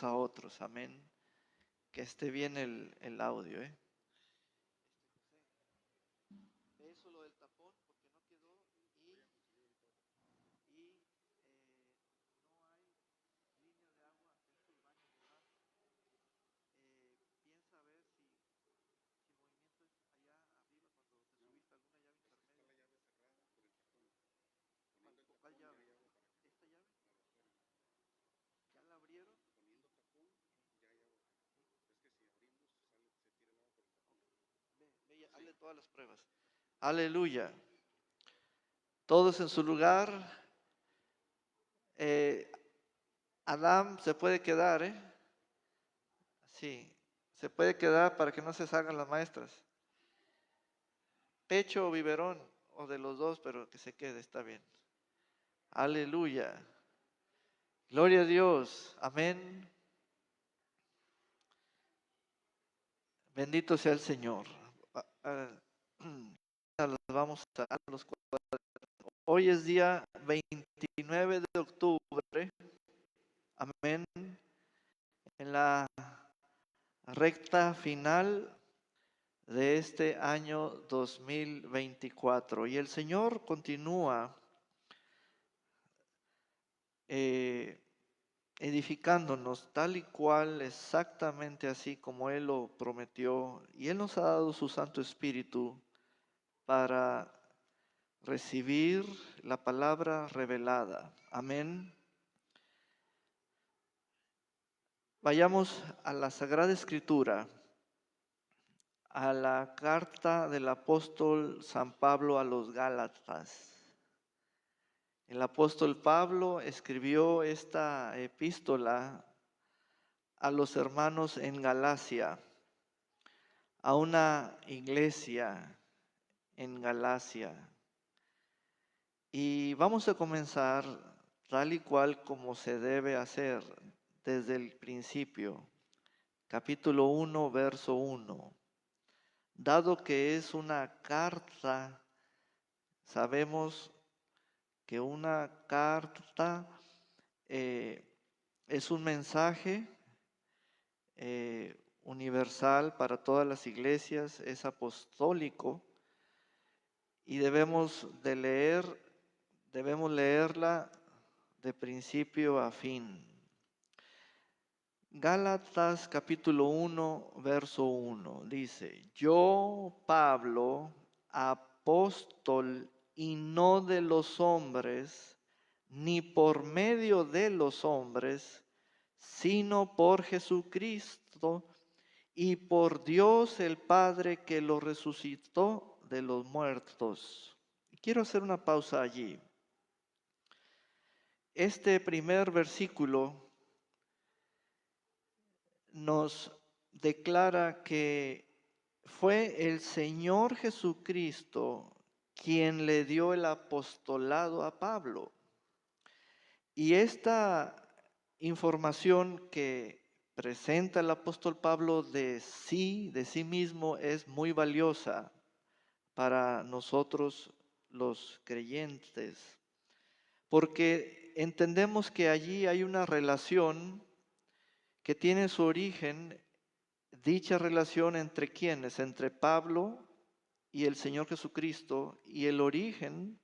unos a otros. Amén. Que esté bien el audio. Eso lo del tapón porque no quedó y no hay línea de agua dentro del baño de gas. Piensa a ver si el movimiento es allá arriba cuando te subiste alguna llave intermedia. ¿Cuál llave? ¿Esta llave? ¿Ya la abrieron? Ve, hazle todas las pruebas. Aleluya. Todos en su lugar. Adam se puede quedar, Sí, se puede quedar para que no se salgan las maestras. Pecho o biberón, o de los dos, pero que se quede, está bien. Aleluya. Gloria a Dios. Amén. Bendito sea el Señor. Vamos a los cuadros. Hoy es día 29 de octubre. Amén. En la recta final de este año 2024. Y el Señor continúa edificándonos tal y cual, exactamente así como Él lo prometió. Y Él nos ha dado su Santo Espíritu para recibir la palabra revelada. Amén. Vayamos a la Sagrada Escritura, a la carta del apóstol San Pablo a los Gálatas. El apóstol Pablo escribió esta epístola a los hermanos en Galacia, a una iglesia en Galacia. Y vamos a comenzar tal y cual como se debe hacer desde el principio. Capítulo 1, verso 1. Dado que es una carta, sabemos que una carta es un mensaje universal para todas las iglesias, es apostólico y debemos leerla de principio a fin. Gálatas capítulo 1, verso 1 dice: Yo, Pablo, apóstol y no de los hombres, ni por medio de los hombres, sino por Jesucristo y por Dios el Padre que lo resucitó de los muertos. Quiero hacer una pausa allí. Este primer versículo nos declara que fue el Señor Jesucristo quien le dio el apostolado a Pablo. Y esta información que presenta el apóstol Pablo de sí mismo, es muy valiosa para nosotros los creyentes, porque entendemos que allí hay una relación que tiene su origen, dicha relación entre quienes, entre Pablo y el Señor Jesucristo, y el origen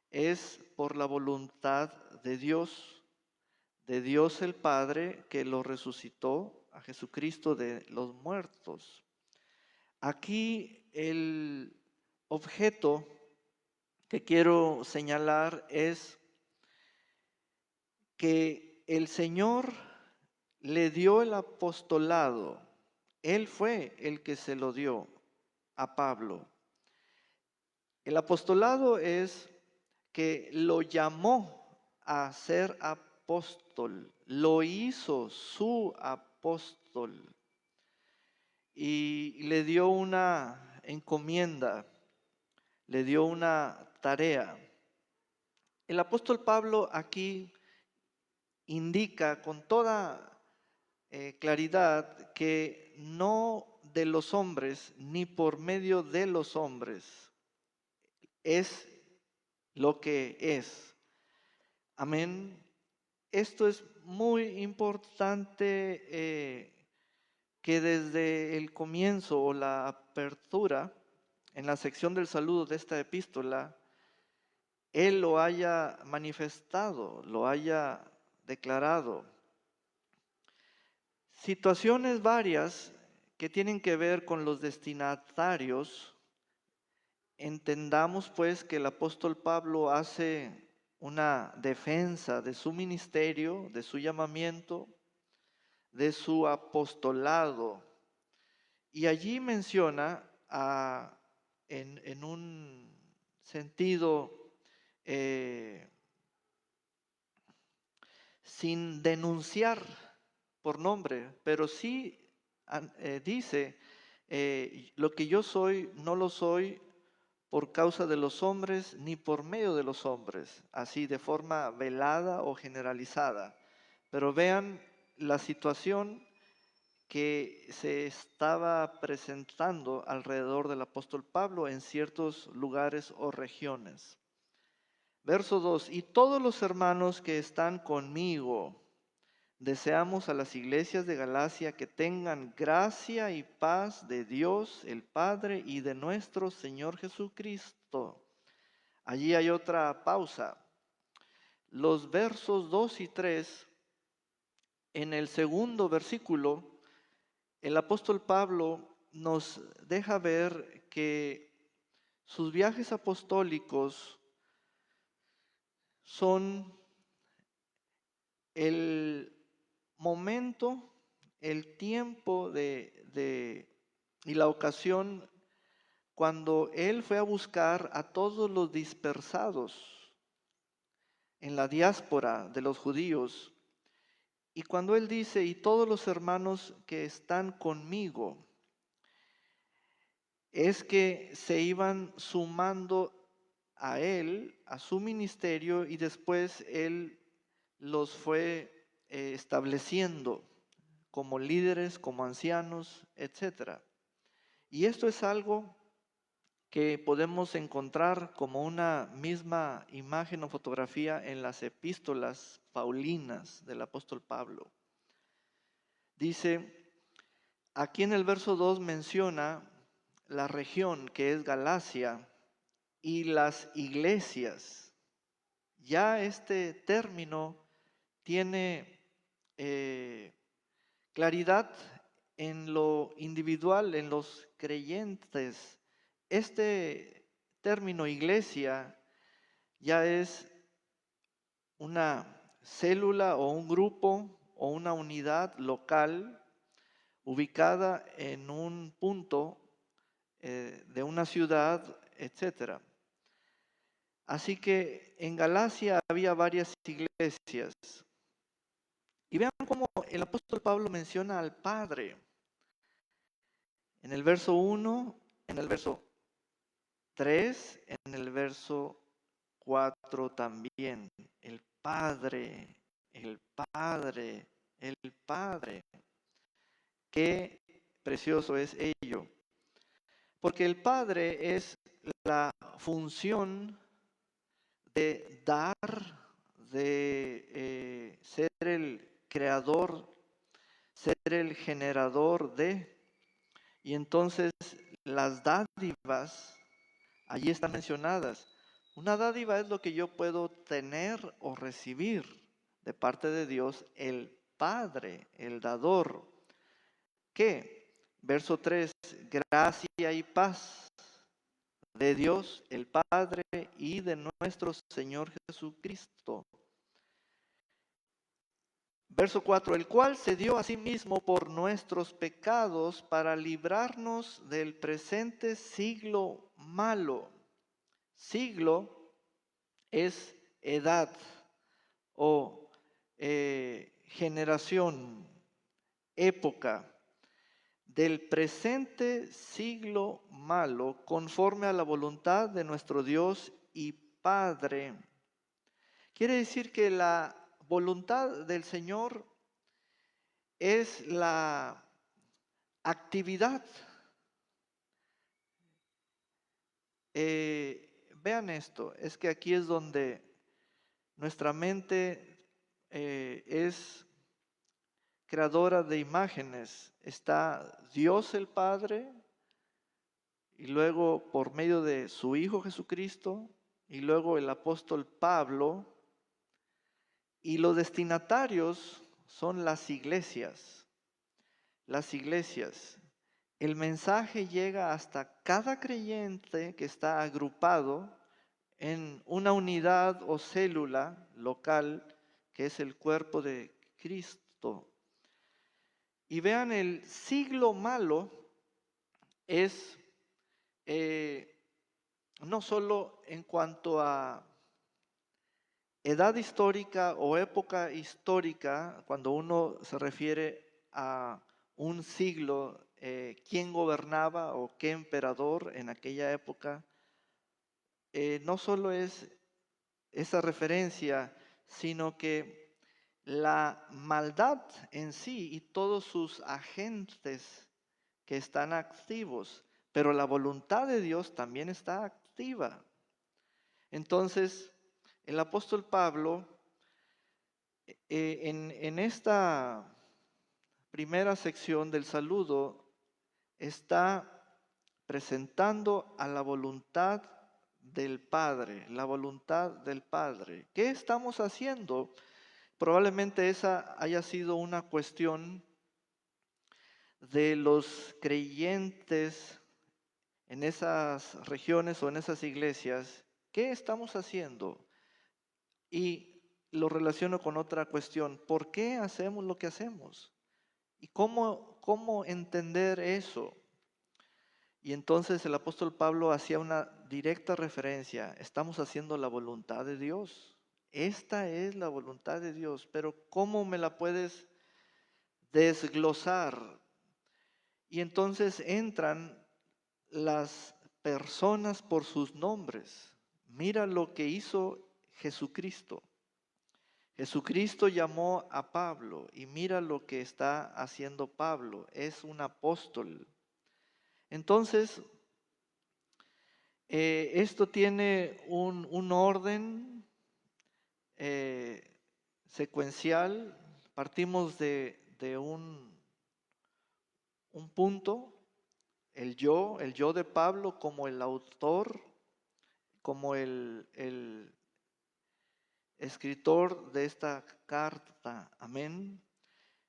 es por la voluntad de Dios el Padre que lo resucitó a Jesucristo de los muertos. Aquí el objeto que quiero señalar es que el Señor le dio el apostolado. Él fue el que se lo dio a Pablo. El apostolado es que lo llamó a ser apóstol, lo hizo su apóstol y le dio una encomienda, le dio una tarea. El apóstol Pablo aquí indica con toda claridad que no de los hombres ni por medio de los hombres es lo que es. Amén. esto es muy importante que desde el comienzo o la apertura, en la sección del saludo de esta epístola, Él lo haya manifestado, lo haya declarado. Situaciones varias que tienen que ver con los destinatarios. Entendamos pues que el apóstol Pablo hace una defensa de su ministerio, de su llamamiento, de su apostolado. Y allí menciona en un sentido sin denunciar por nombre, pero sí dice, lo que yo soy no lo soy por causa de los hombres ni por medio de los hombres, así de forma velada o generalizada. Pero vean la situación que se estaba presentando alrededor del apóstol Pablo en ciertos lugares o regiones. Verso 2, y todos los hermanos que están conmigo, deseamos a las iglesias de Galacia que tengan gracia y paz de Dios el Padre y de nuestro Señor Jesucristo. Allí hay otra pausa. Los versos 2 y 3, en el segundo versículo, el apóstol Pablo nos deja ver que sus viajes apostólicos son el momento, el tiempo y la ocasión cuando él fue a buscar a todos los dispersados en la diáspora de los judíos. Y cuando él dice, y todos los hermanos que están conmigo, es que se iban sumando a él, a su ministerio, y después él los fue estableciendo como líderes, como ancianos, etc. Y esto es algo que podemos encontrar como una misma imagen o fotografía en las epístolas paulinas del apóstol Pablo. Dice, aquí en el verso 2 menciona la región que es Galacia y las iglesias. Ya este término tiene claridad en lo individual, en los creyentes. Este término iglesia ya es una célula o un grupo o una unidad local ubicada en un punto de una ciudad, etc. Así que en Galacia había varias iglesias. Y vean cómo el apóstol Pablo menciona al Padre. En el verso 1, en el verso 3, en el verso 4 también. El Padre, el Padre, el Padre. Qué precioso es ello. Porque el Padre es la función de dar, de ser el creador, ser el generador de, y entonces las dádivas allí están mencionadas. Una dádiva es lo que yo puedo tener o recibir de parte de Dios, el Padre, el dador. ¿Qué? Verso 3, gracia y paz de Dios el Padre y de nuestro Señor Jesucristo. Verso 4, el cual se dio a sí mismo por nuestros pecados para librarnos del presente siglo malo. Siglo es edad o generación, época. Del presente siglo malo, conforme a la voluntad de nuestro Dios y Padre. Quiere decir que la voluntad del Señor es la actividad. Vean esto, es que aquí es donde nuestra mente es creadora de imágenes. Está Dios el Padre, y luego por medio de su Hijo Jesucristo, y luego el apóstol Pablo, y los destinatarios son las iglesias. Las iglesias. El mensaje llega hasta cada creyente que está agrupado en una unidad o célula local que es el cuerpo de Cristo. Y vean, el siglo malo es no solo en cuanto a edad histórica o época histórica, cuando uno se refiere a un siglo, quién gobernaba o qué emperador en aquella época, no solo es esa referencia, sino que la maldad en sí y todos sus agentes que están activos, pero la voluntad de Dios también está activa. Entonces, el apóstol Pablo, en esta primera sección del saludo, está presentando a la voluntad del Padre, la voluntad del Padre. ¿Qué estamos haciendo? Probablemente esa haya sido una cuestión de los creyentes en esas regiones o en esas iglesias. ¿Qué estamos haciendo? Y lo relaciono con otra cuestión. ¿Por qué hacemos lo que hacemos? ¿Y cómo entender eso? Y entonces el apóstol Pablo hacía una directa referencia. Estamos haciendo la voluntad de Dios. Esta es la voluntad de Dios. Pero ¿cómo me la puedes desglosar? Y entonces entran las personas por sus nombres. Mira lo que hizo Jesucristo. Jesucristo llamó a Pablo y mira lo que está haciendo Pablo. Es un apóstol. Entonces, esto tiene un orden secuencial. Partimos de un punto, el yo de Pablo como el autor, como el escritor de esta carta. Amén.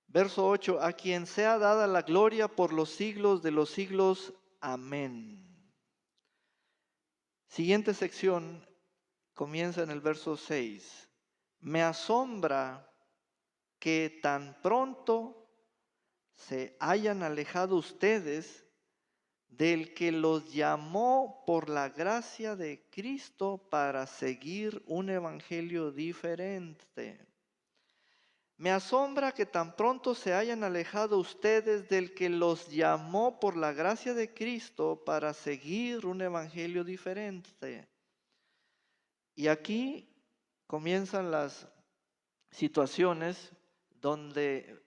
Verso 8, a quien sea dada la gloria por los siglos de los siglos. Amén. Siguiente sección comienza en el verso 6. Me asombra que tan pronto se hayan alejado ustedes del que los llamó por la gracia de Cristo para seguir un evangelio diferente. Me asombra que tan pronto se hayan alejado ustedes del que los llamó por la gracia de Cristo para seguir un evangelio diferente. Y aquí comienzan las situaciones donde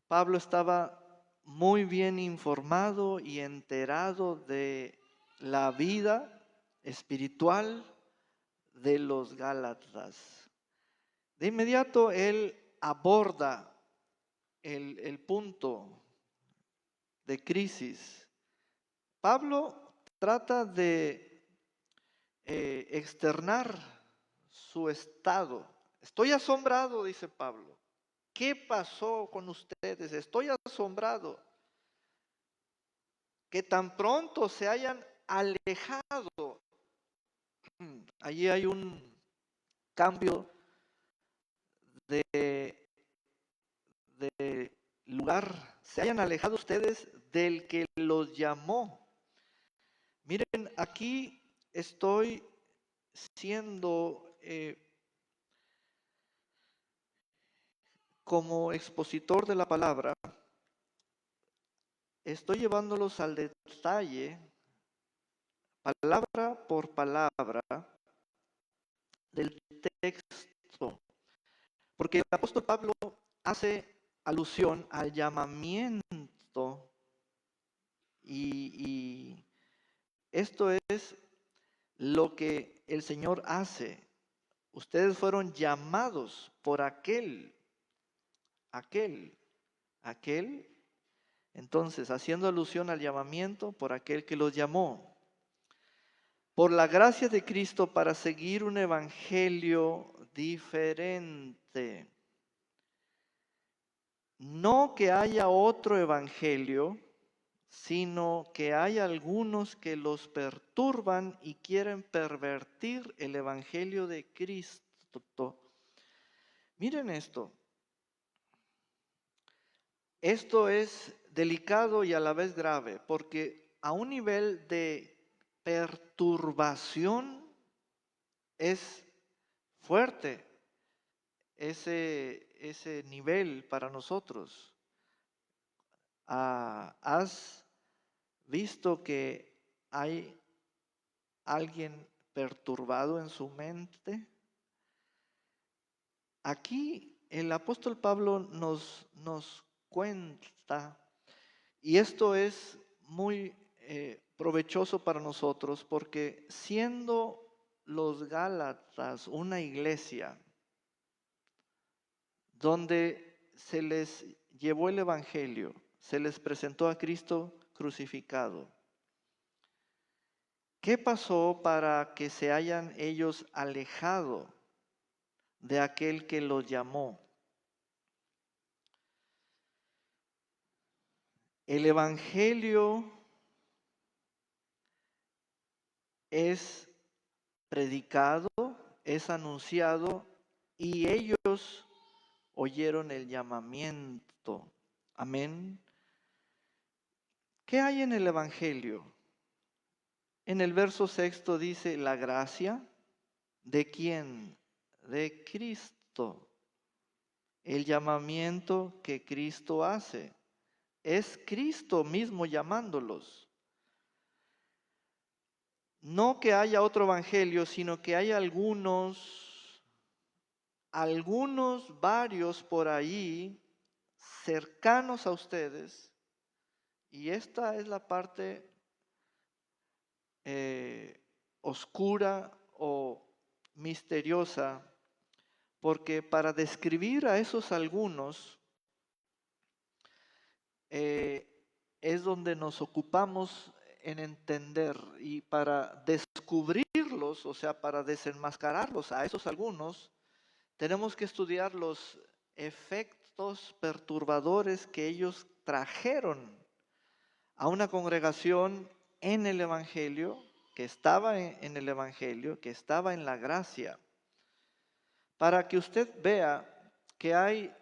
Pablo estaba muy bien informado y enterado de la vida espiritual de los Gálatas. De inmediato él aborda el punto de crisis. Pablo trata de externar su estado. Estoy asombrado, dice Pablo. ¿Qué pasó con ustedes? Estoy asombrado que tan pronto se hayan alejado. Allí hay un cambio de lugar. Se hayan alejado ustedes del que los llamó. Miren, aquí estoy siendo como expositor de la palabra, estoy llevándolos al detalle, palabra por palabra, del texto. Porque el apóstol Pablo hace alusión al llamamiento y esto es lo que el Señor hace. Ustedes fueron llamados por aquel. Entonces, haciendo alusión al llamamiento por aquel que los llamó. Por la gracia de Cristo para seguir un evangelio diferente. No que haya otro evangelio, sino que hay algunos que los perturban y quieren pervertir el evangelio de Cristo. Miren esto. Esto es delicado y a la vez grave, porque a un nivel de perturbación es fuerte ese nivel para nosotros. ¿Has visto que hay alguien perturbado en su mente? Aquí el apóstol Pablo nos cuenta, y esto es muy provechoso para nosotros, porque siendo los Gálatas una iglesia donde se les llevó el evangelio, se les presentó a Cristo crucificado. ¿Qué pasó para que se hayan ellos alejado de aquel que los llamó? El evangelio es predicado, es anunciado y ellos oyeron el llamamiento. Amén. ¿Qué hay en el evangelio? En el verso 6 dice la gracia. ¿De quién? De Cristo. El llamamiento que Cristo hace. Es Cristo mismo llamándolos. No que haya otro evangelio, sino que hay varios por ahí cercanos a ustedes. Y esta es la parte oscura o misteriosa, porque para describir a esos algunos es donde nos ocupamos en entender, y para descubrirlos, o sea, para desenmascararlos a esos algunos, tenemos que estudiar los efectos perturbadores que ellos trajeron a una congregación en el Evangelio, que estaba en el Evangelio, que estaba en la gracia, para que usted vea que hay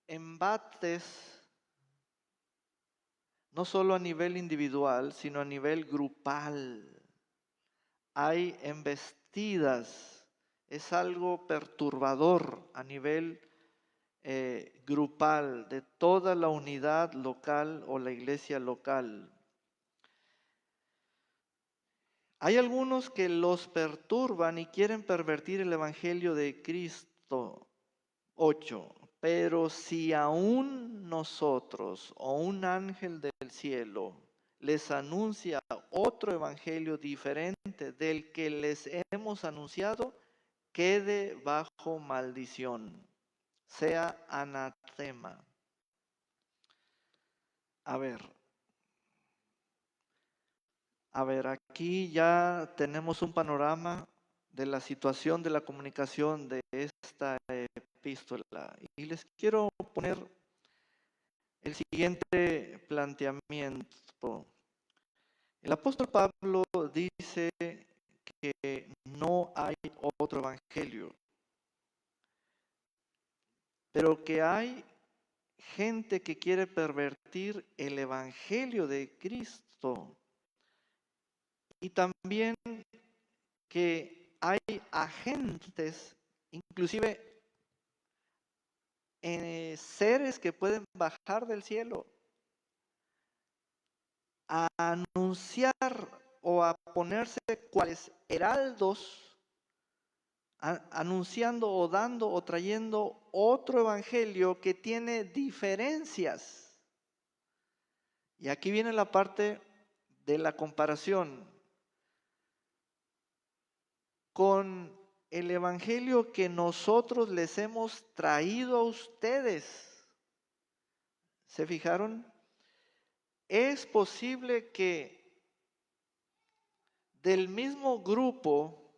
embates no solo a nivel individual, sino a nivel grupal. Hay embestidas, es algo perturbador a nivel grupal de toda la unidad local o la iglesia local. Hay algunos que los perturban y quieren pervertir el evangelio de Cristo. 8. Pero si aún nosotros o un ángel del cielo les anuncia otro evangelio diferente del que les hemos anunciado, quede bajo maldición, sea anatema. A ver, aquí ya tenemos un panorama de la situación de la comunicación de esta epístola. Y les quiero poner el siguiente planteamiento. El apóstol Pablo dice que no hay otro evangelio, pero que hay gente que quiere pervertir el evangelio de Cristo, y también que hay agentes, inclusive seres que pueden bajar del cielo a anunciar o a ponerse cuales heraldos, anunciando o dando o trayendo otro evangelio que tiene diferencias. Y aquí viene la parte de la comparación con el evangelio que nosotros les hemos traído a ustedes. ¿Se fijaron? Es posible que del mismo grupo,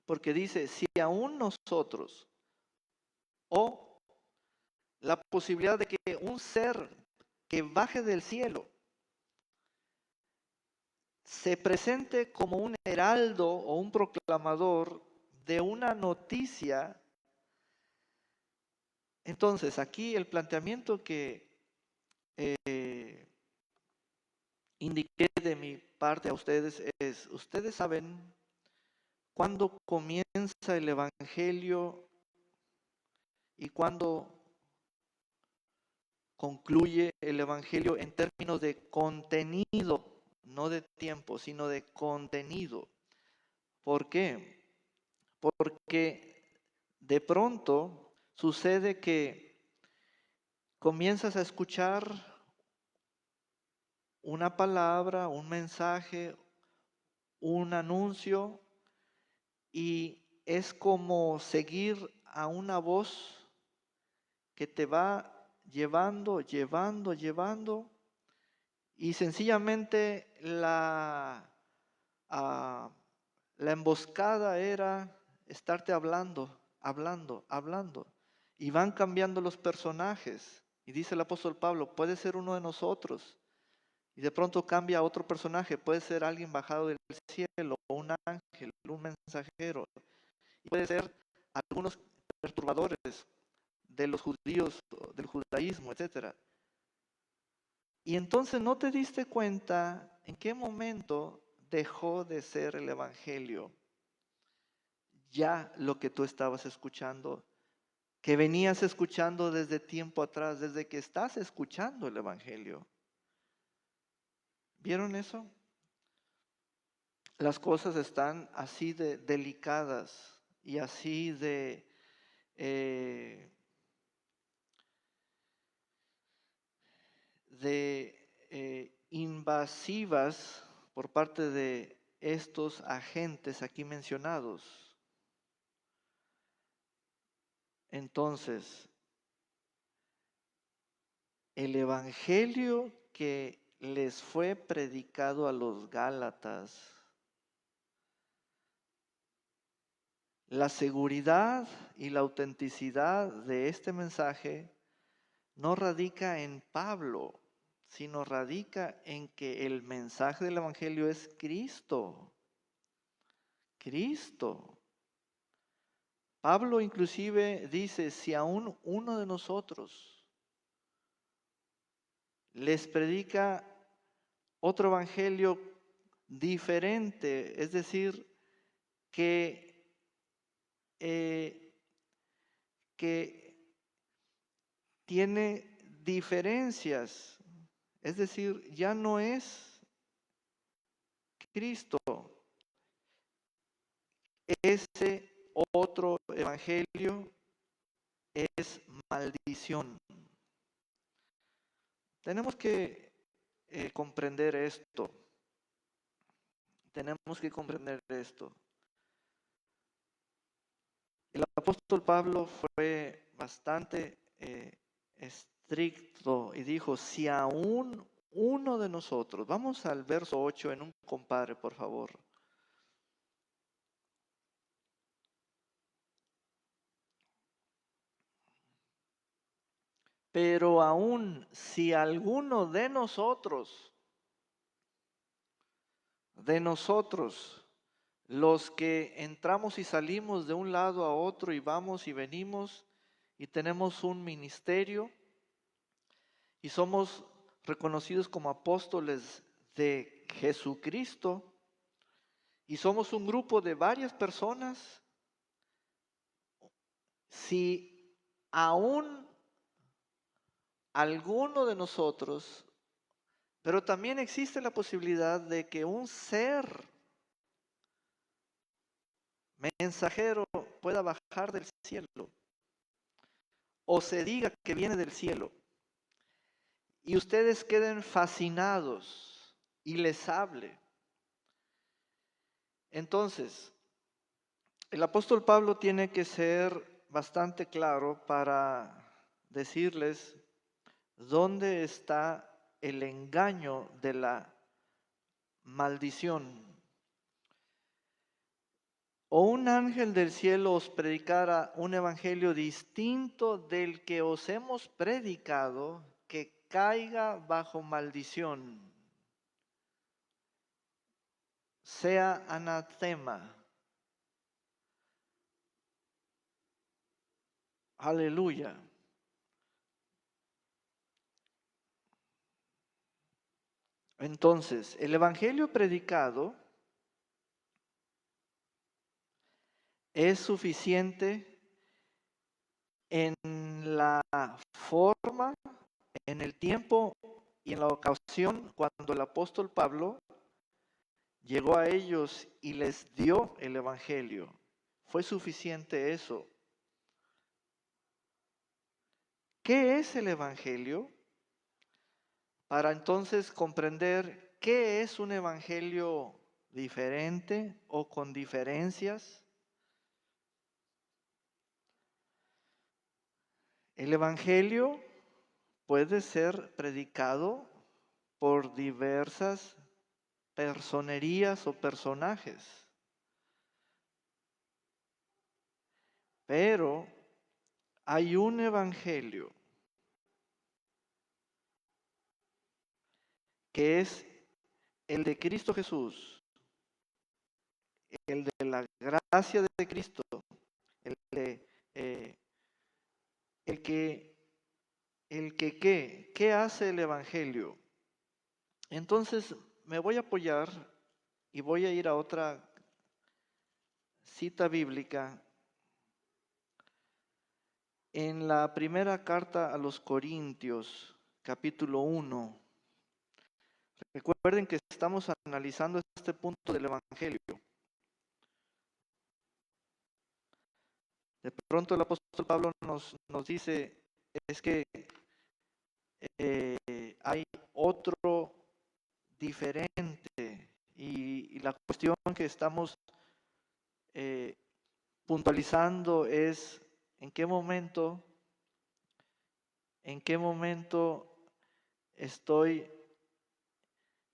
porque dice, si aún nosotros, o la posibilidad de que un ser que baje del cielo se presente como un heraldo o un proclamador de una noticia. Entonces, aquí el planteamiento que eh, indiqué de mi parte a ustedes es, ustedes saben cuándo comienza el evangelio y cuándo concluye el evangelio en términos de contenido, no de tiempo, sino de contenido. ¿Por qué? Porque de pronto sucede que comienzas a escuchar una palabra, un mensaje, un anuncio, y es como seguir a una voz que te va llevando, llevando, llevando, y sencillamente ah, la emboscada era estarte hablando, hablando, hablando. Y van cambiando los personajes. Y dice el apóstol Pablo, puede ser uno de nosotros. Y de pronto cambia a otro personaje. Puede ser alguien bajado del cielo, un ángel, un mensajero. Y puede ser algunos perturbadores de los judíos, del judaísmo, etcétera. Y entonces no te diste cuenta en qué momento dejó de ser el evangelio ya lo que tú estabas escuchando, que venías escuchando desde tiempo atrás, desde que estás escuchando el evangelio. ¿Vieron eso? Las cosas están así de delicadas y así eh, de invasivas por parte de estos agentes aquí mencionados. Entonces, el evangelio que les fue predicado a los Gálatas, la seguridad y la autenticidad de este mensaje no radica en Pablo, sino radica en que el mensaje del evangelio es Cristo. Cristo. Pablo inclusive dice, si aún uno de nosotros les predica otro evangelio diferente, es decir, que, eh, que tiene diferencias, es decir, ya no es Cristo, ese otro evangelio es maldición. Tenemos que comprender esto. Tenemos que comprender esto. El apóstol Pablo fue bastante estricto y dijo, si aún uno de nosotros, vamos al verso 8 en un compare, por favor. Pero aún si alguno de nosotros, los que entramos y salimos de un lado a otro y vamos y venimos y tenemos un ministerio y somos reconocidos como apóstoles de Jesucristo y somos un grupo de varias personas, si aún alguno de nosotros, pero también existe la posibilidad de que un ser mensajero pueda bajar del cielo o se diga que viene del cielo y ustedes queden fascinados y les hable. Entonces, El apóstol Pablo tiene que ser bastante claro para decirles dónde está el engaño de la maldición. O un ángel del cielo os predicara un evangelio distinto del que os hemos predicado, que caiga bajo maldición, sea anatema. Aleluya. Entonces, el evangelio predicado es suficiente en la forma, en el tiempo y en la ocasión cuando el apóstol Pablo llegó a ellos y les dio el evangelio. Fue suficiente eso. ¿Qué es el evangelio? Para entonces comprender qué es un evangelio diferente o con diferencias. El evangelio puede ser predicado por diversas personerías o personajes, pero hay un evangelio que es el de Cristo Jesús, el de la gracia de Cristo, el de ¿qué hace el evangelio? Entonces me voy a apoyar y voy a ir a otra cita bíblica en la primera carta a los Corintios, capítulo 1. Recuerden que estamos analizando este punto del evangelio. De pronto el apóstol Pablo nos dice, es que hay otro diferente, y la cuestión que estamos puntualizando es en qué momento estoy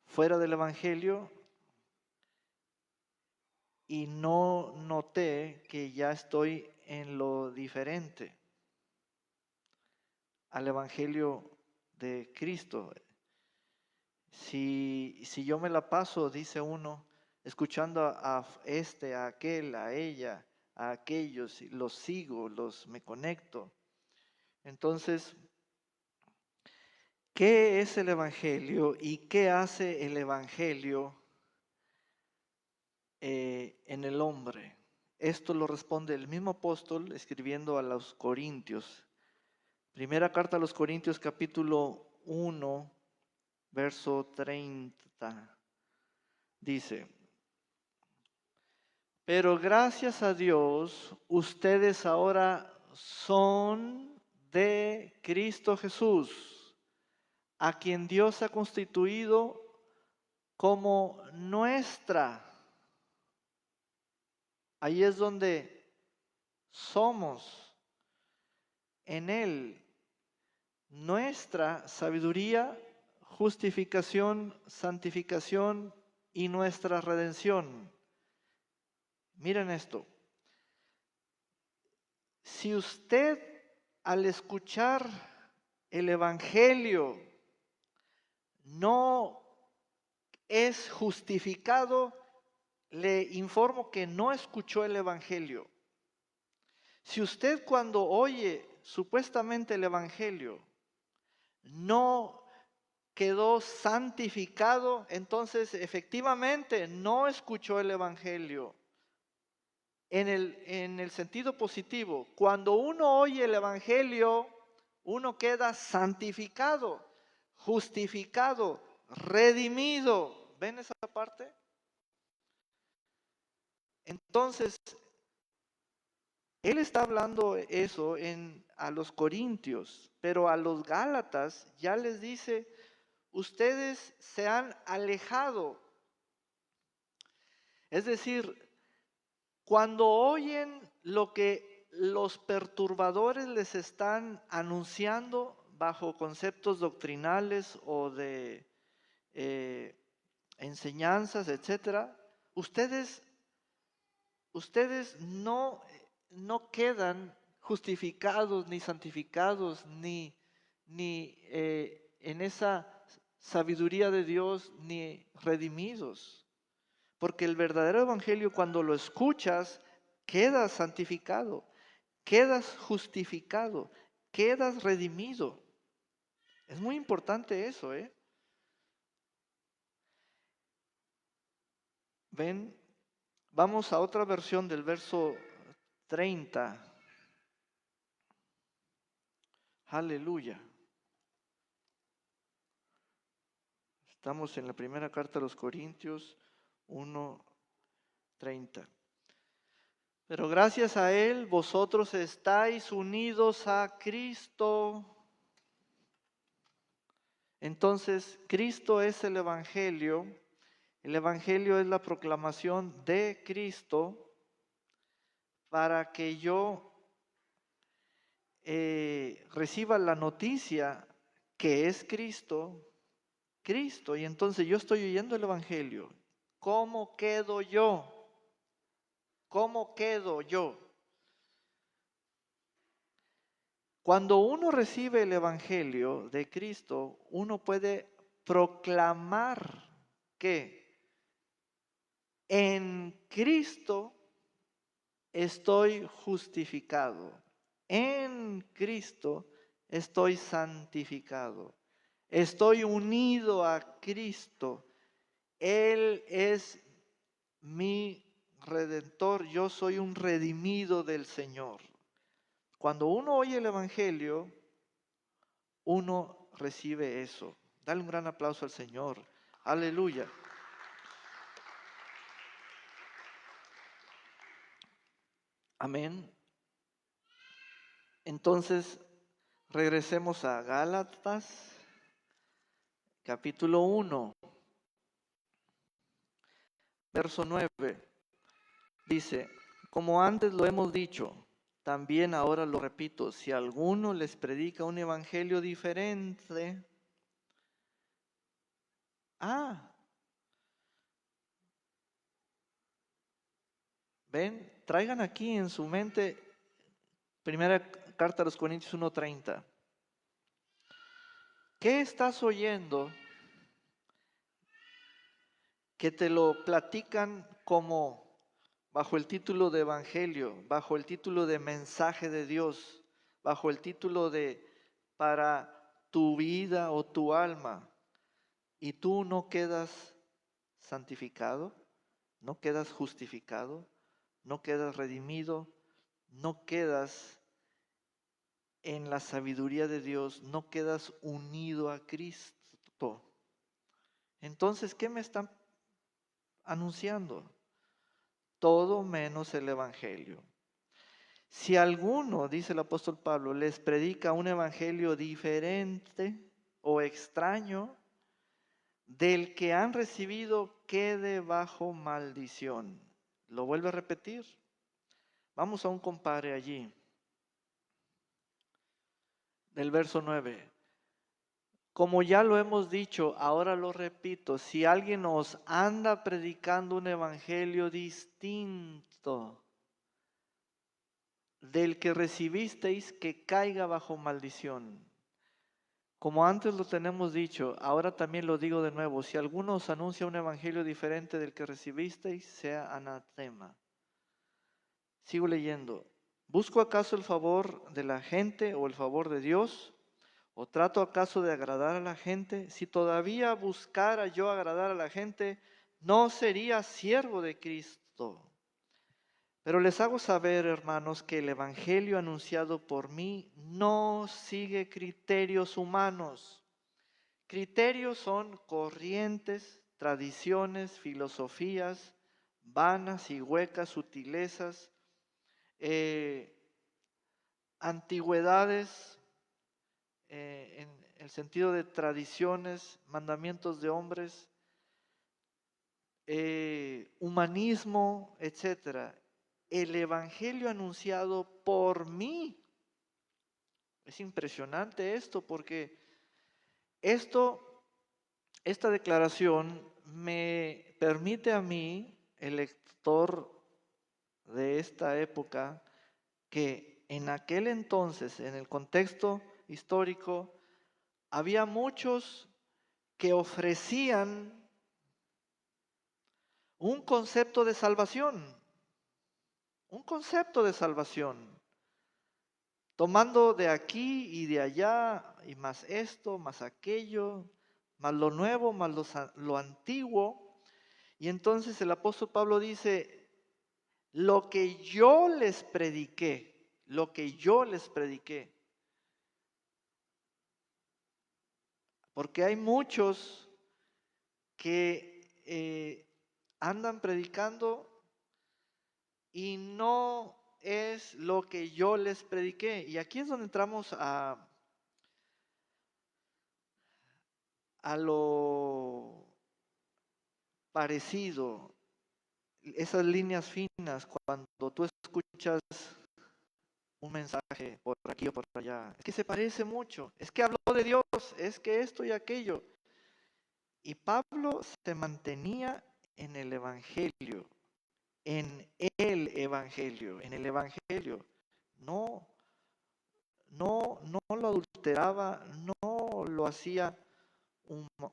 fuera del evangelio y no noté que ya estoy en lo diferente al evangelio de Cristo. Si yo me la paso, dice uno, escuchando a este, a aquel, a ella, a aquellos, los sigo, me conecto. Entonces, ¿qué es el evangelio y qué hace el evangelio en el hombre? Esto lo responde el mismo apóstol escribiendo a los Corintios. Primera carta a los Corintios, capítulo 1, verso 30. Dice, pero gracias a Dios, ustedes ahora son de Cristo Jesús, a quien Dios ha constituido como nuestra. Ahí es donde somos en Él. Nuestra sabiduría, justificación, santificación y nuestra redención. Miren esto. Si usted al escuchar el Evangelio no es justificado, le informo que no escuchó el Evangelio. Si usted cuando oye supuestamente el Evangelio no quedó santificado, entonces efectivamente no escuchó el Evangelio. En el sentido positivo, cuando uno oye el Evangelio, uno queda santificado, justificado, redimido. ¿Ven esa parte? Entonces, él está hablando eso a los corintios, pero a los gálatas ya les dice, ustedes se han alejado. Es decir, Cuando oyen lo que los perturbadores les están anunciando bajo conceptos doctrinales o de enseñanzas, etcétera, ustedes no quedan justificados ni santificados ni en esa sabiduría de Dios ni redimidos. Porque el verdadero evangelio, cuando lo escuchas, quedas santificado, quedas justificado, quedas redimido. Es muy importante eso, ¿eh? Ven, vamos a otra versión del verso 30. Aleluya. Estamos en la primera carta a los Corintios 1:30. Pero gracias a Él vosotros estáis unidos a Cristo. Entonces, Cristo es el Evangelio. El Evangelio es la proclamación de Cristo para que yo reciba la noticia que es Cristo, y entonces yo estoy oyendo el Evangelio. ¿Cómo quedo yo? ¿Cómo quedo yo? Cuando uno recibe el Evangelio de Cristo, uno puede proclamar que en Cristo estoy justificado. En Cristo estoy santificado. Estoy unido a Cristo. Él es mi redentor. Yo soy un redimido del Señor. Cuando uno oye el Evangelio, uno recibe eso. Dale un gran aplauso al Señor. Aleluya. Amén. Entonces, regresemos a Gálatas, capítulo 1, verso 9. Dice, como antes lo hemos dicho, también ahora lo repito, si alguno les predica un evangelio diferente, ven, traigan aquí en su mente, primera carta a los Corintios 1:30. ¿Qué estás oyendo que te lo platican como bajo el título de evangelio, bajo el título de mensaje de Dios, bajo el título de para tu vida o tu alma, y tú no quedas santificado, no quedas justificado, no quedas redimido, no quedas en la sabiduría de Dios, no quedas unido a Cristo? Entonces, ¿qué me están anunciando? Todo menos el evangelio. Si alguno, dice el apóstol Pablo, les predica un evangelio diferente o extraño del que han recibido, quede bajo maldición. Lo vuelvo a repetir. Vamos a un compare allí. Del verso 9. Como ya lo hemos dicho, ahora lo repito, si alguien os anda predicando un evangelio distinto del que recibisteis, que caiga bajo maldición. Como antes lo tenemos dicho, ahora también lo digo de nuevo, si alguno os anuncia un evangelio diferente del que recibisteis, sea anatema. Sigo leyendo. ¿Busco acaso el favor de la gente o el favor de Dios? ¿O trato acaso de agradar a la gente? Si todavía buscara yo agradar a la gente, no sería siervo de Cristo. Pero les hago saber, hermanos, que el evangelio anunciado por mí no sigue criterios humanos. Criterios son corrientes, tradiciones, filosofías, vanas y huecas sutilezas, antigüedades, en el sentido de tradiciones, mandamientos de hombres, humanismo, etcétera. el evangelio anunciado por mí. Es impresionante esto porque esta declaración me permite a mí, el lector de esta época, que en aquel entonces, en el contexto histórico, había muchos que ofrecían un concepto de salvación, tomando de aquí y de allá, y más esto, más aquello, más lo nuevo, más lo antiguo. Y entonces el apóstol Pablo dice, lo que yo les prediqué, porque hay muchos que andan predicando y no es lo que yo les prediqué. Y aquí es donde entramos a lo parecido, esas líneas finas, cuando tú escuchas un mensaje por aquí o por allá, es que se parece mucho, es que habló de Dios, es que esto y aquello. Y Pablo se mantenía en el Evangelio, en el Evangelio. No, no lo adulteraba, no lo hacía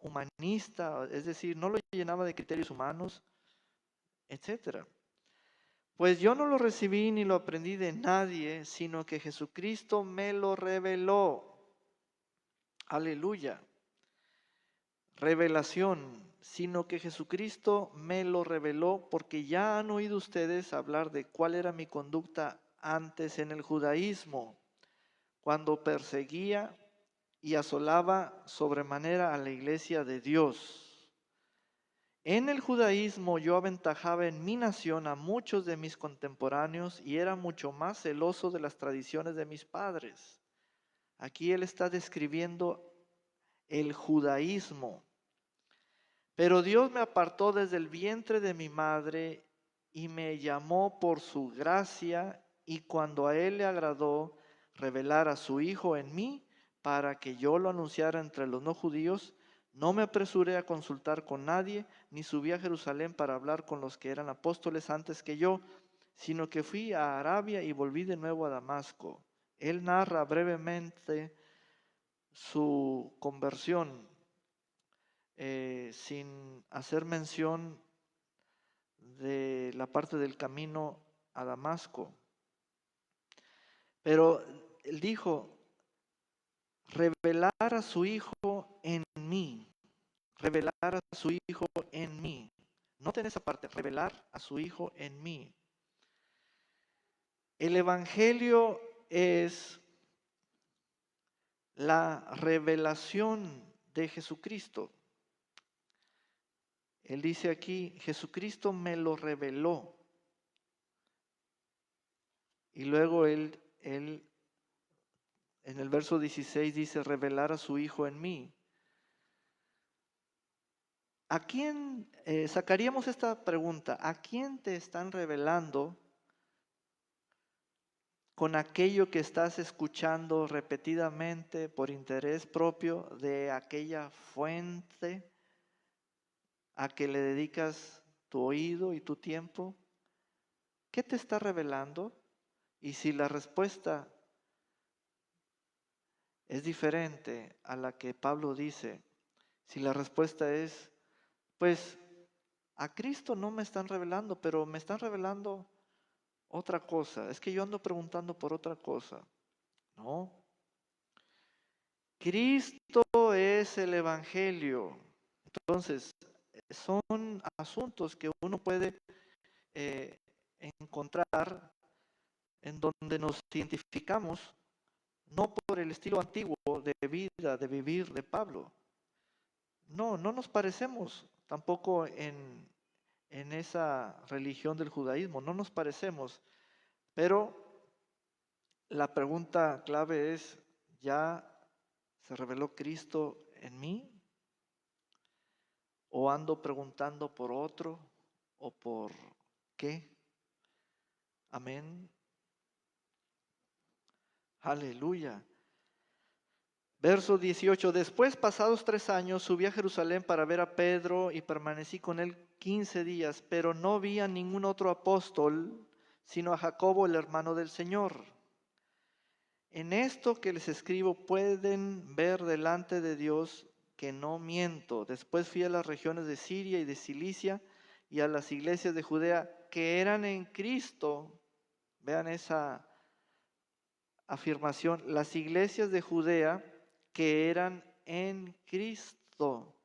humanista, es decir, no lo llenaba de criterios humanos, etcétera. Pues yo no lo recibí ni lo aprendí de nadie, sino que Jesucristo me lo reveló. Aleluya. Revelación, sino que Jesucristo me lo reveló, porque ya han oído ustedes hablar de cuál era mi conducta antes en el judaísmo, cuando perseguía y asolaba sobremanera a la iglesia de Dios. En el judaísmo yo aventajaba en mi nación a muchos de mis contemporáneos y era mucho más celoso de las tradiciones de mis padres. Aquí él está describiendo el judaísmo. Pero Dios me apartó desde el vientre de mi madre y me llamó por su gracia, y cuando a él le agradó revelar a su Hijo en mí para que yo lo anunciara entre los no judíos, no me apresuré a consultar con nadie, ni subí a Jerusalén para hablar con los que eran apóstoles antes que yo, sino que fui a Arabia y volví de nuevo a Damasco. Él narra brevemente su conversión, sin hacer mención de la parte del camino a Damasco. Pero él dijo, revelar a su Hijo en mí, revelar a su Hijo en mí. Noten esa parte, revelar a su Hijo en mí. El Evangelio es la revelación de Jesucristo. Él dice aquí, Jesucristo me lo reveló. Y luego él en el verso 16 dice, revelar a su Hijo en mí. ¿A quién, sacaríamos esta pregunta, ¿a quién te están revelando con aquello que estás escuchando repetidamente por interés propio de aquella fuente a que le dedicas tu oído y tu tiempo? ¿Qué te está revelando? Y si la respuesta es diferente a la que Pablo dice, si la respuesta es, pues a Cristo no me están revelando, pero me están revelando otra cosa. Es que yo ando preguntando por otra cosa. No. Cristo es el Evangelio. Entonces, son asuntos que uno puede eh, encontrar en donde nos identificamos, no por el estilo antiguo de vida, de vivir de Pablo. No, no nos parecemos tampoco en esa religión del judaísmo, no nos parecemos, pero la pregunta clave es, ¿ya se reveló Cristo en mí? ¿O ando preguntando por otro o por qué? Amén. Aleluya. Verso 18. Después, pasados 3 años, subí a Jerusalén para ver a Pedro y permanecí con él 15 días, pero no vi a ningún otro apóstol, sino a Jacobo, el hermano del Señor. En esto que les escribo pueden ver delante de Dios que no miento. Después fui a las regiones de Siria y de Cilicia y a las iglesias de Judea que eran en Cristo. Vean esa afirmación, las iglesias de Judea que eran en Cristo.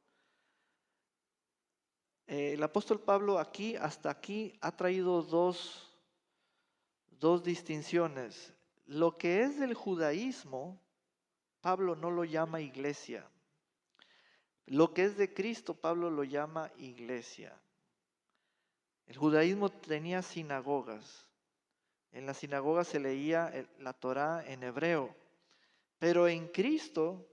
El apóstol Pablo hasta aquí ha traído dos distinciones. Lo que es del judaísmo, Pablo no lo llama iglesia. Lo que es de Cristo, Pablo lo llama iglesia. El judaísmo tenía sinagogas. En las sinagogas se leía la Torá en hebreo. Pero en Cristo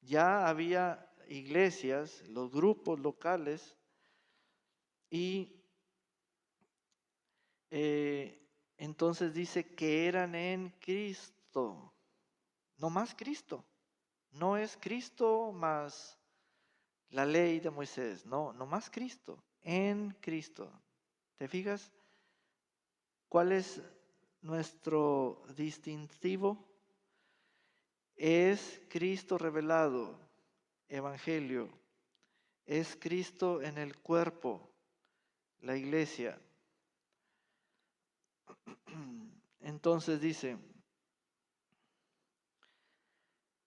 ya había iglesias, los grupos locales, y entonces dice que eran en Cristo. No más Cristo. No es Cristo más la ley de Moisés. No, no más Cristo. En Cristo. ¿Te fijas? ¿Cuál es nuestro distintivo? Es Cristo revelado, evangelio. Es Cristo en el cuerpo, la iglesia. Entonces dice,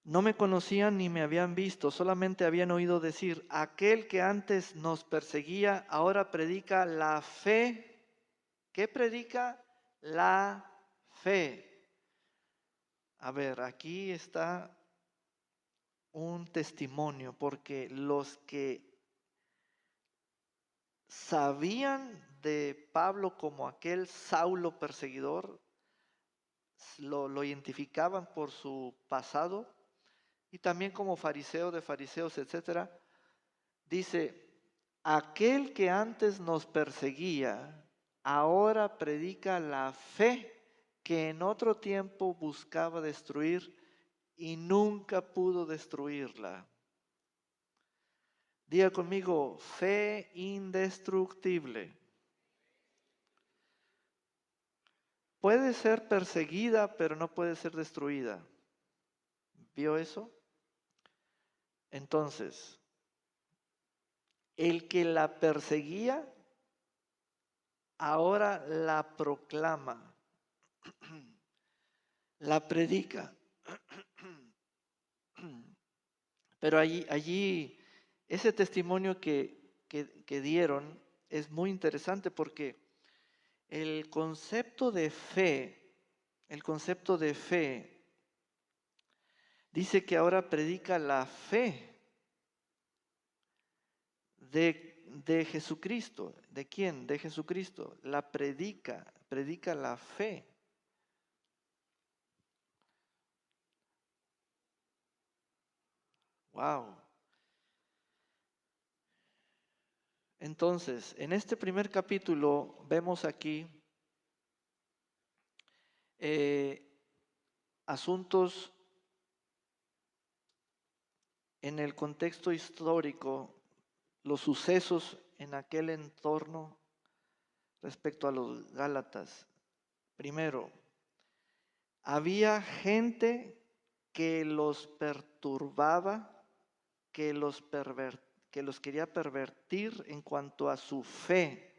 no me conocían ni me habían visto, solamente habían oído decir, aquel que antes nos perseguía, ahora predica la fe. ¿Qué predica? La fe. A ver, aquí está un testimonio, porque los que sabían de Pablo como aquel Saulo perseguidor, lo identificaban por su pasado y también como fariseo de fariseos, etcétera. Dice, aquel que antes nos perseguía, ahora predica la fe que en otro tiempo buscaba destruir y nunca pudo destruirla. Diga conmigo, fe indestructible. Puede ser perseguida, pero no puede ser destruida. ¿Vio eso? Entonces, el que la perseguía, ahora la proclama, la predica. Pero allí ese testimonio que dieron es muy interesante porque el concepto de fe, dice que ahora predica la fe de Jesucristo. ¿De quién? De Jesucristo. La predica la fe. Wow. Entonces, en este primer capítulo vemos aquí asuntos en el contexto histórico, los sucesos en aquel entorno respecto a los Gálatas. Primero, había gente que los perturbaba, que los quería pervertir en cuanto a su fe,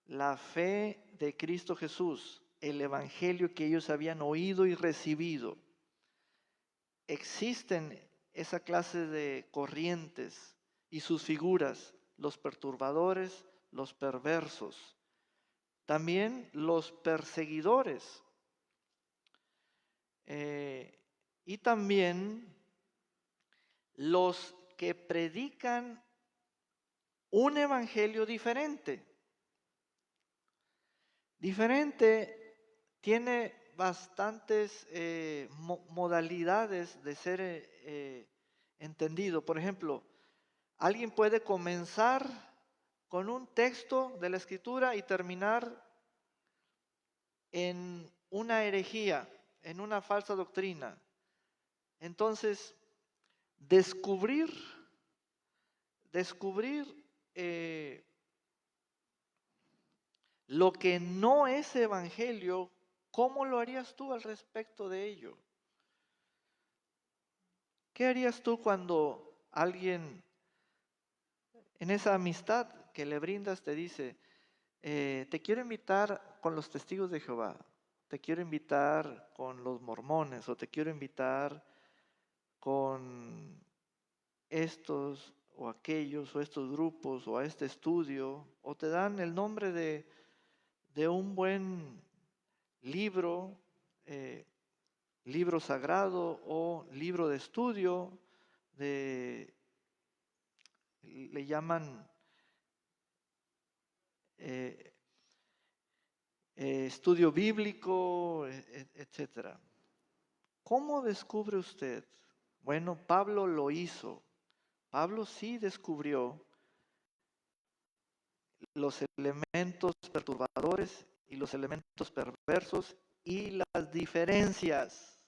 la fe de Cristo Jesús, el evangelio que ellos habían oído y recibido. Existen esa clase de corrientes y sus figuras, los perturbadores, los perversos, también los perseguidores, y también los que predican un evangelio diferente. Tiene bastantes modalidades de ser entendido. Por ejemplo, alguien puede comenzar con un texto de la Escritura y terminar en una herejía, en una falsa doctrina. Entonces, descubrir eh, lo que no es evangelio, ¿cómo lo harías tú al respecto de ello? ¿Qué harías tú cuando alguien en esa amistad que le brindas te dice, te quiero invitar con los testigos de Jehová, te quiero invitar con los mormones o te quiero invitar con estos o aquellos o estos grupos o a este estudio, o te dan el nombre de un buen libro, eh, libro sagrado o libro de estudio, de, le llaman eh, estudio bíblico, etcétera. ¿Cómo descubre usted? Bueno, Pablo lo hizo. Pablo sí descubrió los elementos perturbadores y los elementos perversos y las diferencias.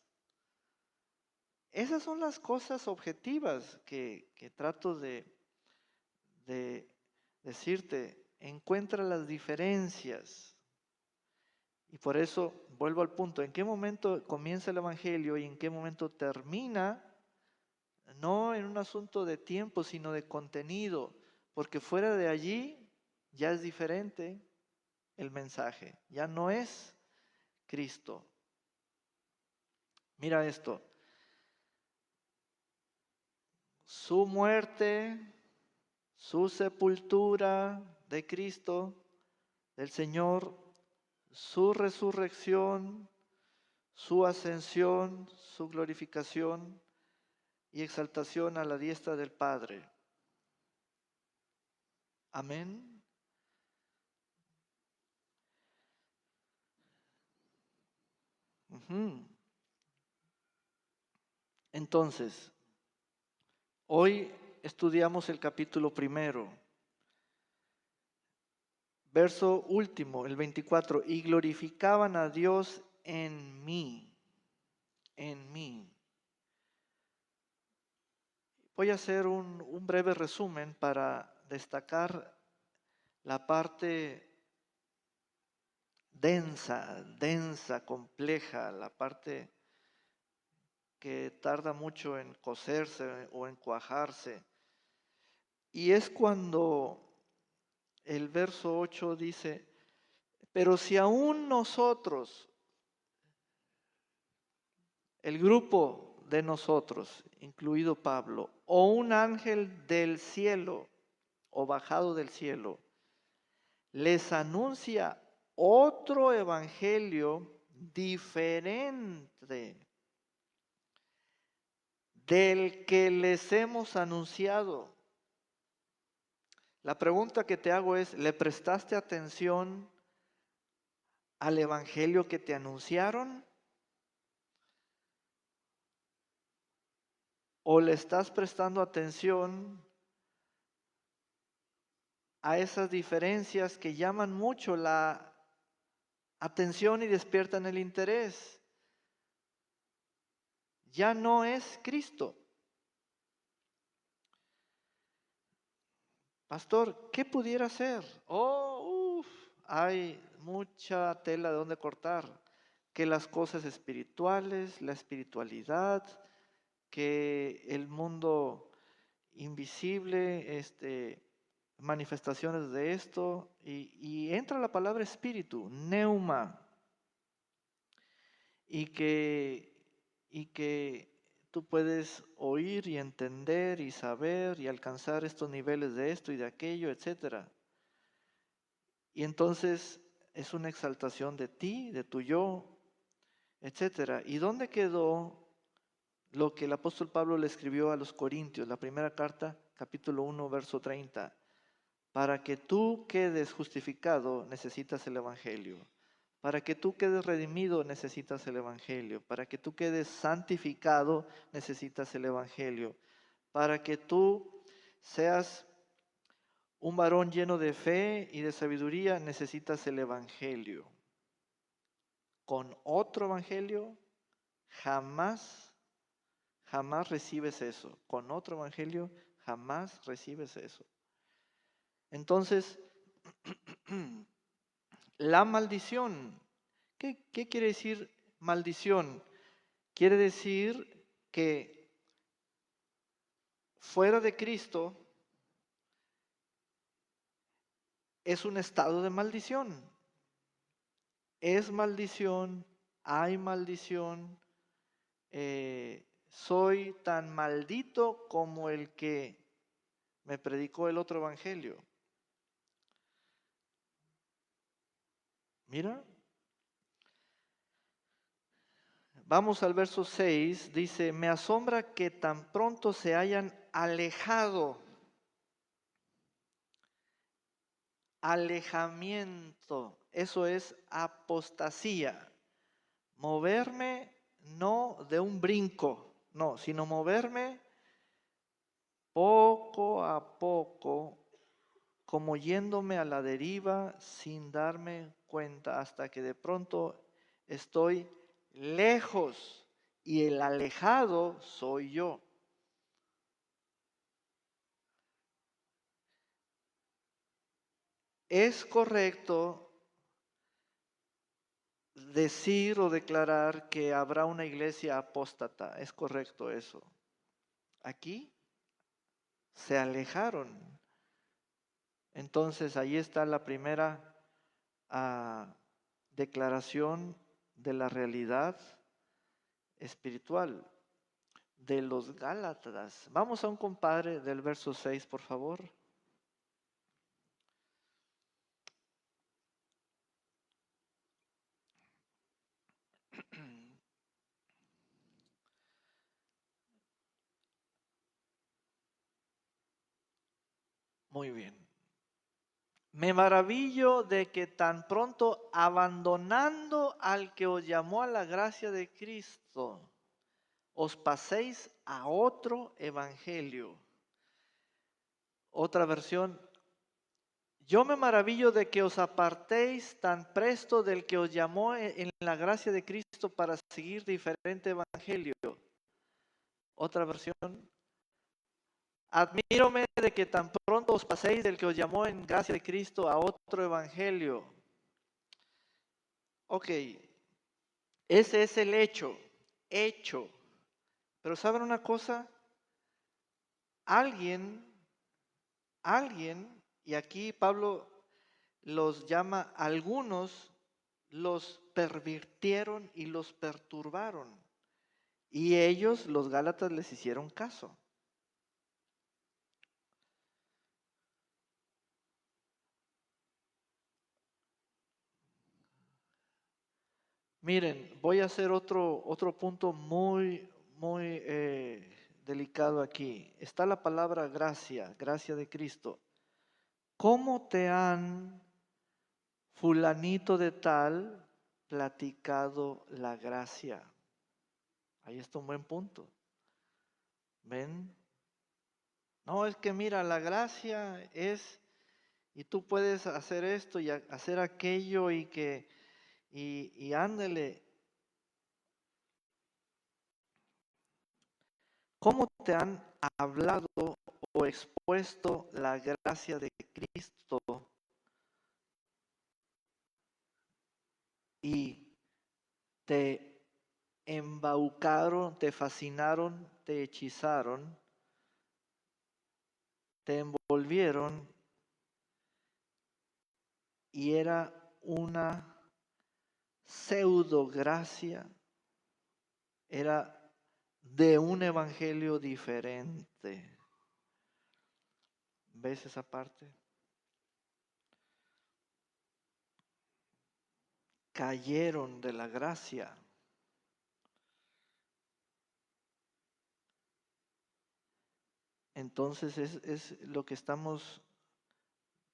Esas son las cosas objetivas que trato de decirte. Encuentra las diferencias. Y por eso vuelvo al punto, ¿en qué momento comienza el Evangelio y en qué momento termina? No en un asunto de tiempo, sino de contenido, porque fuera de allí ya es diferente el mensaje, ya no es Cristo. Mira esto, su muerte, su sepultura de Cristo, del Señor, su resurrección, su ascensión, su glorificación y exaltación a la diestra del Padre. Amén. Ujú. Entonces, hoy estudiamos el capítulo primero, verso último, el 24, y glorificaban a Dios en mí, en mí. Voy a hacer un breve resumen para destacar la parte densa, compleja, la parte que tarda mucho en cocerse o en cuajarse. Y es cuando el verso 8 dice, pero si aún nosotros, el grupo de nosotros, incluido Pablo, o un ángel del cielo o bajado del cielo, les anuncia otro evangelio diferente del que les hemos anunciado. La pregunta que te hago es, ¿le prestaste atención al evangelio que te anunciaron? ¿O le estás prestando atención a esas diferencias que llaman mucho la atención y despiertan el interés? Ya no es Cristo. Pastor, ¿qué pudiera ser? Hay mucha tela de donde cortar. Que las cosas espirituales, la espiritualidad, que el mundo invisible, manifestaciones de esto, y entra la palabra espíritu, neuma, y que tú puedes oír y entender y saber y alcanzar estos niveles de esto y de aquello, etcétera. Y entonces es una exaltación de ti, de tu yo, etcétera. ¿Y dónde quedó lo que el apóstol Pablo le escribió a los Corintios, la primera carta, capítulo 1, verso 30? Para que tú quedes justificado, necesitas el Evangelio. Para que tú quedes redimido, necesitas el Evangelio. Para que tú quedes santificado, necesitas el Evangelio. Para que tú seas un varón lleno de fe y de sabiduría, necesitas el Evangelio. con otro evangelio, jamás recibes eso. Con otro evangelio, jamás recibes eso. Entonces, la maldición, ¿qué quiere decir maldición? Quiere decir que fuera de Cristo es un estado de maldición. Es maldición, hay maldición. Soy tan maldito como el que me predicó el otro evangelio. Mira, vamos al verso 6, dice, me asombra que tan pronto se hayan alejado. Alejamiento, eso es apostasía. Moverme no de un brinco, no, sino moverme poco a poco, como yéndome a la deriva sin darme cuenta, hasta que de pronto estoy lejos y el alejado soy yo. Es correcto decir o declarar que habrá una iglesia apóstata, es correcto eso. Aquí se alejaron. Entonces ahí está la primera declaración de la realidad espiritual de los Gálatas. Vamos a un compadre del verso 6, por favor. Muy bien. Me maravillo de que tan pronto abandonando al que os llamó a la gracia de Cristo, os paséis a otro evangelio. Otra versión, yo me maravillo de que os apartéis tan presto del que os llamó en la gracia de Cristo para seguir diferente evangelio. Otra versión, admírome de que tan pronto os paséis del que os llamó en gracia de Cristo a otro evangelio. Ok, ese es el hecho. Pero ¿saben una cosa? Alguien, y aquí Pablo los llama, algunos los pervirtieron y los perturbaron. Y ellos, los Gálatas, les hicieron caso. Miren, voy a hacer otro punto muy delicado aquí. Está la palabra gracia, gracia de Cristo. ¿Cómo te han fulanito de tal platicado la gracia? Ahí está un buen punto. ¿Ven? No, es que mira, la gracia es, y tú puedes hacer esto y hacer aquello y ándale. ¿Cómo te han hablado o expuesto la gracia de Cristo y te embaucaron, te fascinaron, te hechizaron, te envolvieron y era una pseudo gracia, era de un evangelio diferente? ¿Ves esa parte? Cayeron de la gracia. Entonces es lo que estamos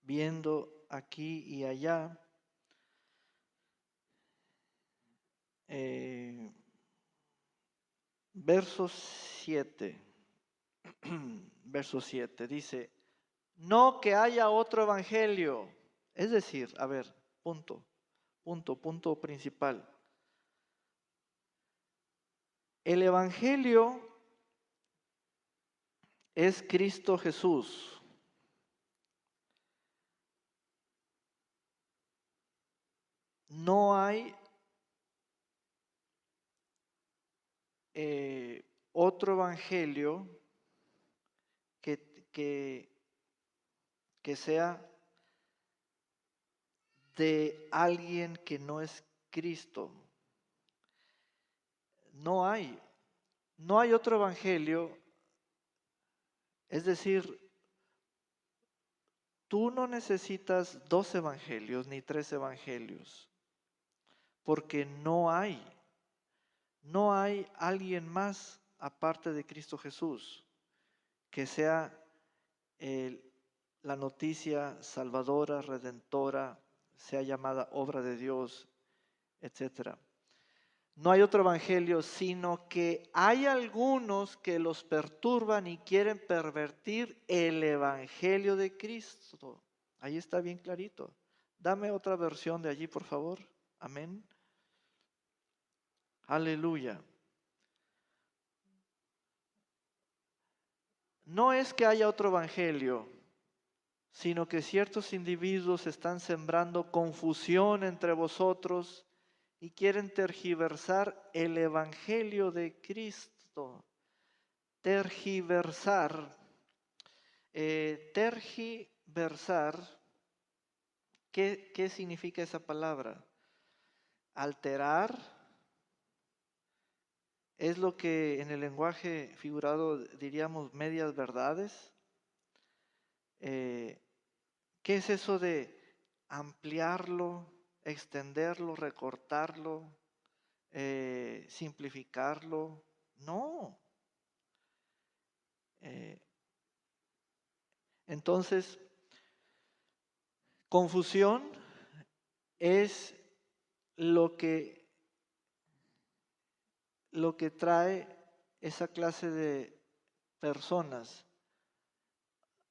viendo aquí y allá. Verso 7. Verso 7 dice, no que haya otro evangelio. Es decir, a ver, punto principal. El Evangelio es Cristo Jesús. No hay otro evangelio que sea de alguien que no es Cristo. No hay otro evangelio. Es decir, tú no necesitas 2 evangelios ni 3 evangelios, porque no hay alguien más aparte de Cristo Jesús que sea la noticia salvadora, redentora, sea llamada obra de Dios, etc. No hay otro evangelio, sino que hay algunos que los perturban y quieren pervertir el evangelio de Cristo. Ahí está bien clarito. Dame otra versión de allí, por favor. Amén. Aleluya. No es que haya otro evangelio, sino que ciertos individuos están sembrando confusión entre vosotros y quieren tergiversar el evangelio de Cristo. Tergiversar. Tergiversar, ¿qué significa esa palabra? Alterar es lo que en el lenguaje figurado diríamos medias verdades. ¿Qué es eso de ampliarlo, extenderlo, recortarlo, simplificarlo? No. Entonces, confusión es lo que trae esa clase de personas.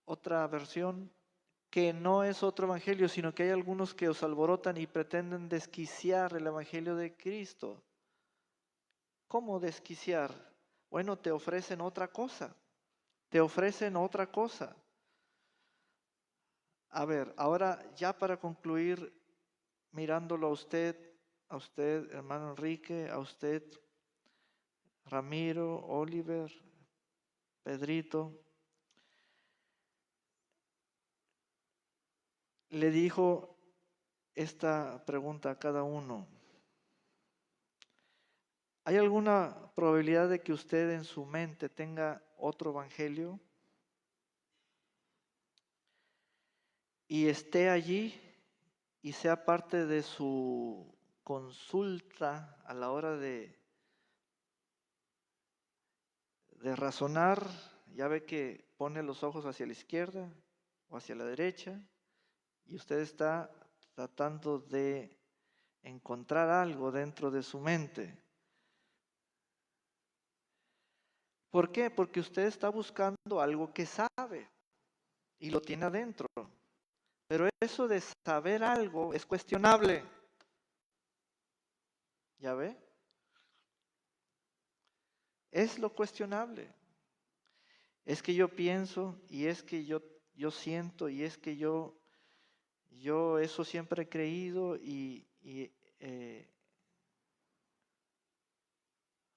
Otra versión, que no es otro evangelio, sino que hay algunos que os alborotan y pretenden desquiciar el evangelio de Cristo. ¿Cómo desquiciar? Bueno, te ofrecen otra cosa. Te ofrecen otra cosa. A ver, ahora ya para concluir, mirándolo a usted, hermano Enrique, a usted, Ramiro, Oliver, Pedrito, le dijo esta pregunta a cada uno. ¿Hay alguna probabilidad de que usted en su mente tenga otro evangelio y esté allí y sea parte de su consulta a la hora de razonar? Ya ve que pone los ojos hacia la izquierda o hacia la derecha y usted está tratando de encontrar algo dentro de su mente. ¿Por qué? Porque usted está buscando algo que sabe y lo tiene adentro. Pero eso de saber algo es cuestionable. ¿Ya ve? Es lo cuestionable. Es que yo pienso y es que yo siento y es que yo eso siempre he creído y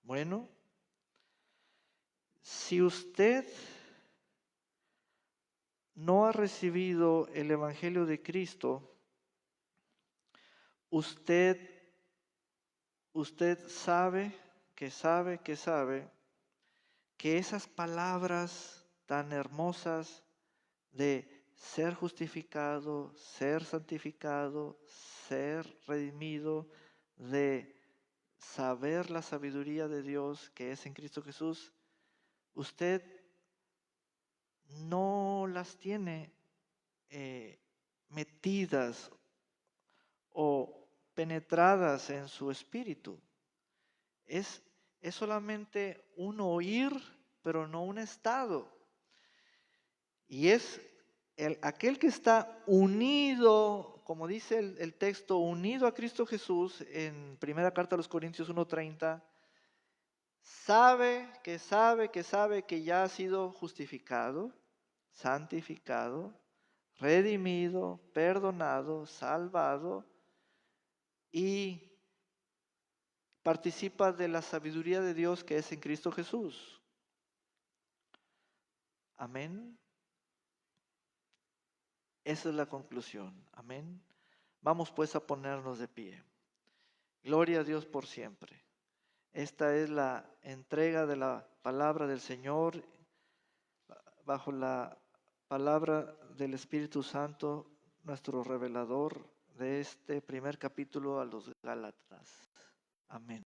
bueno, si usted no ha recibido el Evangelio de Cristo, usted sabe que esas palabras tan hermosas de ser justificado, ser santificado, ser redimido, de saber la sabiduría de Dios que es en Cristo Jesús, usted no las tiene metidas o penetradas en su espíritu. Es solamente un oír, pero no un estado. Y es aquel que está unido, como dice el texto, unido a Cristo Jesús en primera carta a los Corintios 1:30, sabe que ya ha sido justificado, santificado, redimido, perdonado, salvado y participa de la sabiduría de Dios que es en Cristo Jesús. Amén. Esa es la conclusión. Amén. Vamos pues a ponernos de pie. Gloria a Dios por siempre. Esta es la entrega de la palabra del Señor bajo la palabra del Espíritu Santo, nuestro revelador de este primer capítulo a los Gálatas. Amén.